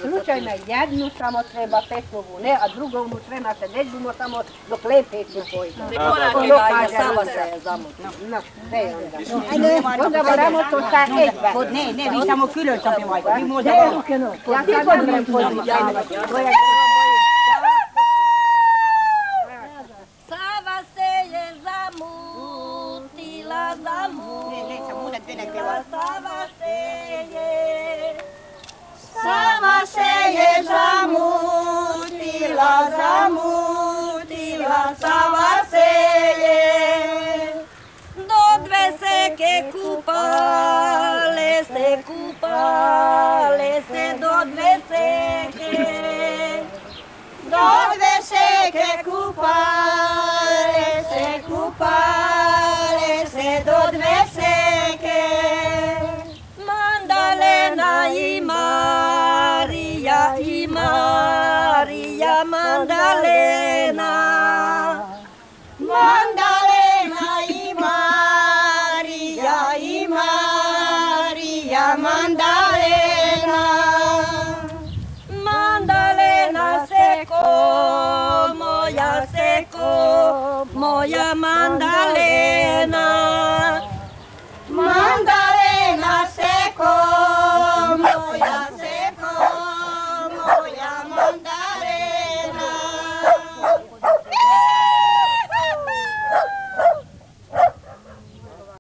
Slučajno jednu samo treba pesmovu, ne, a drugovnu trebate neđumo samo dok lepetnu pojde. Sava se je zamutno. No, sve onda. Onda moramo to sa Edba. Ne, vi samo Kylöltä pivajte. Vi måste Ja sad ne vrem pozivati. Sava se je zamutila. Sava se je zamutila, Sava se je. Do dve seke kupale se, do dve seke. Do dve seke kupale se, do dve seke. Mandalena i Marija, Mandalena. Mandalena i Marija, Mandalena. Mandalena seko, moja Mandalena.